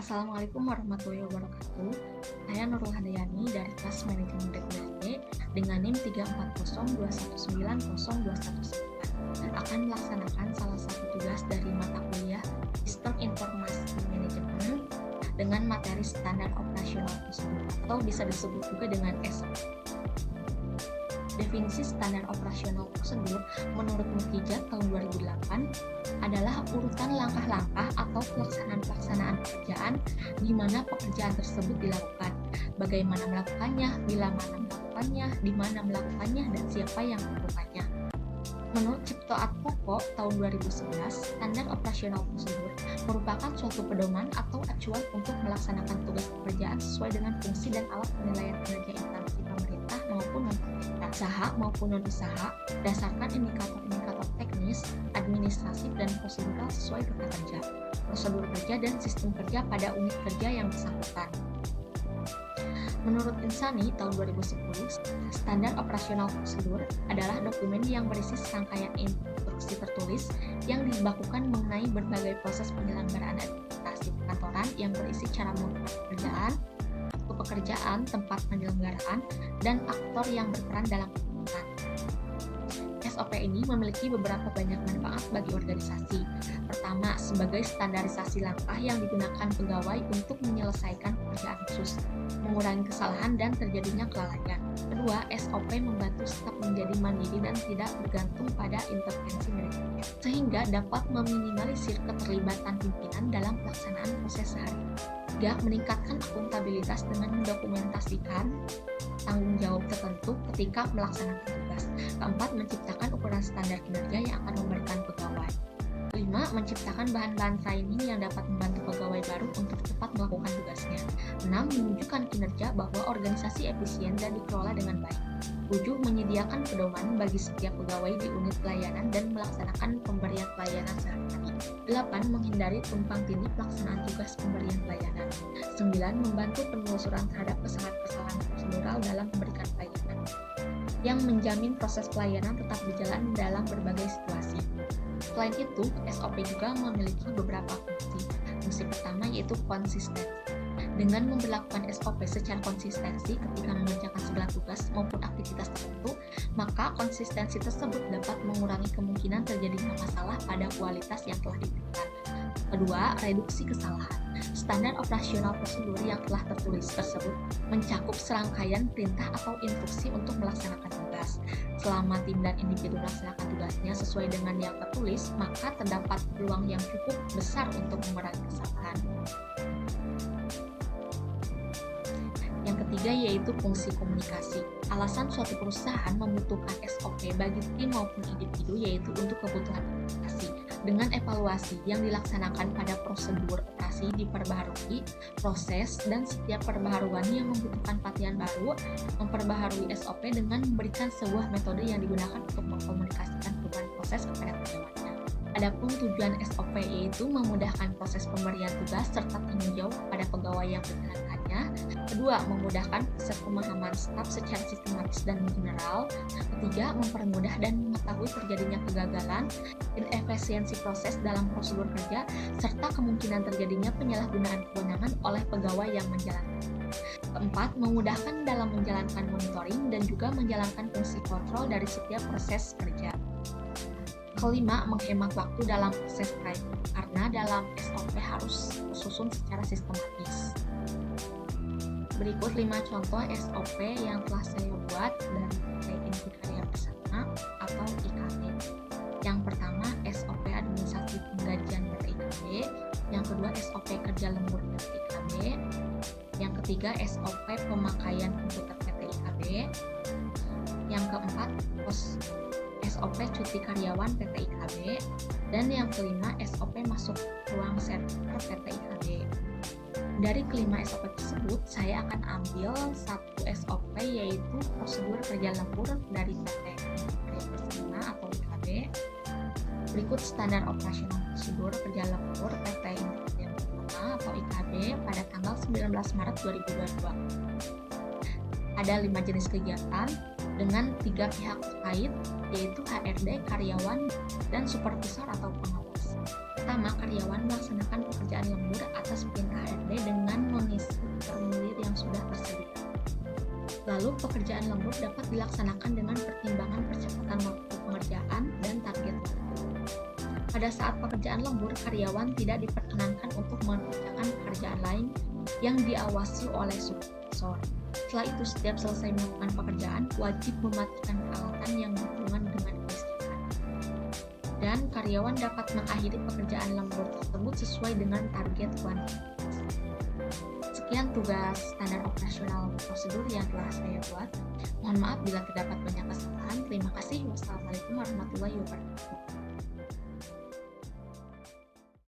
Assalamualaikum warahmatullahi wabarakatuh. Saya Nurul Handayani dari kelas Manajemen Regulasi dengan NIM 34021902119 akan melaksanakan salah satu tugas dari mata kuliah Sistem Informasi Manajemen dengan materi standar operasional prosedur atau bisa disebut juga dengan SOP. Definisi standar operasional prosedur menurut Mukijat tahun 2008 adalah urutan langkah-langkah atau pelaksanaan pekerjaan di mana pekerjaan tersebut dilakukan, bagaimana melakukannya, bila mana melakukannya, di mana melakukannya, dan siapa yang melakukannya. Menurut Cipto Atmoko tahun 2011, standar operasional prosedur merupakan suatu pedoman atau acuan untuk melaksanakan tugas pekerjaan sesuai dengan fungsi dan alat penilaian kinerja instansi pemerintah maupun non-pemerintah, usaha maupun non-usaha, berdasarkan indikator-indikator teknis, administratif, dan prosedural sesuai tata kerja, prosedur kerja, dan sistem kerja pada unit kerja yang bersangkutan. Menurut Insani tahun 2010, standar operasional prosedur adalah dokumen yang berisi serangkaian instruksi tertulis yang dibakukan mengenai berbagai proses penyelenggaraan administrasi perkantoran yang berisi cara melakukan pekerjaan, waktu pekerjaan, tempat penyelenggaraan, dan aktor yang berperan dalam penyelenggaraan. SOP ini memiliki beberapa banyak manfaat bagi organisasi. Pertama, sebagai standarisasi langkah yang digunakan pegawai untuk menyelesaikan pekerjaan khusus, mengurangi kesalahan dan terjadinya kelalaian. Kedua, SOP membantu staf menjadi mandiri dan tidak bergantung pada intervensi manajemen, sehingga dapat meminimalisir keterlibatan pimpinan dalam pelaksanaan proses sehari-hari. Tiga, meningkatkan akuntabilitas dengan mendokumentasikan tanggung jawab tertentu ketika melaksanakan tugas. Keempat, menciptakan ukuran standar kinerja yang akan memberikan pegawai. 5. Menciptakan bahan-bahan training yang dapat membantu pegawai baru untuk cepat melakukan tugasnya. 6. Menunjukkan kinerja bahwa organisasi efisien dan dikelola dengan baik. 7. Menyediakan pedoman bagi setiap pegawai di unit pelayanan dan melaksanakan pemberian pelayanan sehari-hari. 8. Menghindari tumpang tindih pelaksanaan tugas pemberian pelayanan. 9. Membantu penelusuran terhadap kesalahan-kesalahan prosedural dalam memberikan pelayanan, yang menjamin proses pelayanan tetap berjalan dalam berbagai situasi. Selain itu, SOP juga memiliki beberapa fungsi. Fungsi pertama yaitu konsistensi. Dengan memberlakukan SOP secara konsistensi ketika mengerjakan segala tugas maupun aktivitas tertentu, maka konsistensi tersebut dapat mengurangi kemungkinan terjadinya masalah pada kualitas yang telah diberikan. Kedua, reduksi kesalahan. Standar operasional prosedur yang telah tertulis tersebut mencakup serangkaian perintah atau instruksi untuk melaksanakan tugas. Selama tim dan individu melaksanakan tugasnya sesuai dengan yang tertulis, maka terdapat peluang yang cukup besar untuk mengurangi kesalahan. Yang ketiga yaitu fungsi komunikasi. Alasan suatu perusahaan membutuhkan SOP bagi tim maupun individu yaitu untuk kebutuhan komunikasi. Dengan evaluasi yang dilaksanakan pada prosedur operasi diperbaharui proses dan setiap perbaharuan yang membutuhkan pelatihan baru, memperbaharui SOP dengan memberikan sebuah metode yang digunakan untuk mengkomunikasikan perubahan proses kepada karyawannya. Adapun tujuan SOP yaitu memudahkan proses pemberian tugas serta tanggung jawab kepada pegawai yang menjalankannya. Kedua, memudahkan proses pemahaman staf secara sistematis dan general. Ketiga, mempermudah dan mengetahui terjadinya kegagalan, inefisiensi proses dalam prosedur kerja, serta kemungkinan terjadinya penyalahgunaan kewenangan oleh pegawai yang menjalankan. Keempat, memudahkan dalam menjalankan monitoring dan juga menjalankan fungsi kontrol dari setiap proses kerja. Kelima, menghemat waktu dalam proses training, karena dalam SOP harus disusun secara sistematis. Berikut 5 contoh SOP yang telah saya buat dari PT Inti Karya Bersama atau IKB. Yang pertama, SOP administrasi penggajian PT IKB. Yang kedua, SOP kerja lembur PT IKB. Yang ketiga, SOP pemakaian komputer PT IKB. Yang keempat, SOP cuti karyawan PT IKB. Dan yang kelima, SOP masuk ruang server PT IKB. Dari kelima SOP tersebut, saya akan ambil satu SOP yaitu prosedur kerja lembur dari PT Karya Bersama atau IKB. Berikut standar operasional prosedur kerja lembur PT Karya Bersama atau IKB pada tanggal 19 Maret 2022. Ada 5 jenis kegiatan dengan 3 pihak terkait, yaitu HRD, karyawan, dan supervisor atau pengawas. Pertama, karyawan melaksanakan pekerjaan lembur atas perintah HRD Lalu, pekerjaan lembur dapat dilaksanakan dengan pertimbangan percepatan waktu pengerjaan dan target waktu. Pada saat pekerjaan lembur, karyawan tidak diperkenankan untuk mengerjakan pekerjaan lain yang diawasi oleh supervisor. Setelah itu, setiap selesai melakukan pekerjaan, wajib mematikan peralatan yang berhubungan dengan kelistrikan. Dan karyawan dapat mengakhiri pekerjaan lembur tersebut sesuai dengan target kuantitas. Sekian tugas standar operasional prosedur yang telah saya buat. Mohon maaf bila terdapat banyak kesalahan. Terima kasih. Wassalamualaikum warahmatullahi wabarakatuh.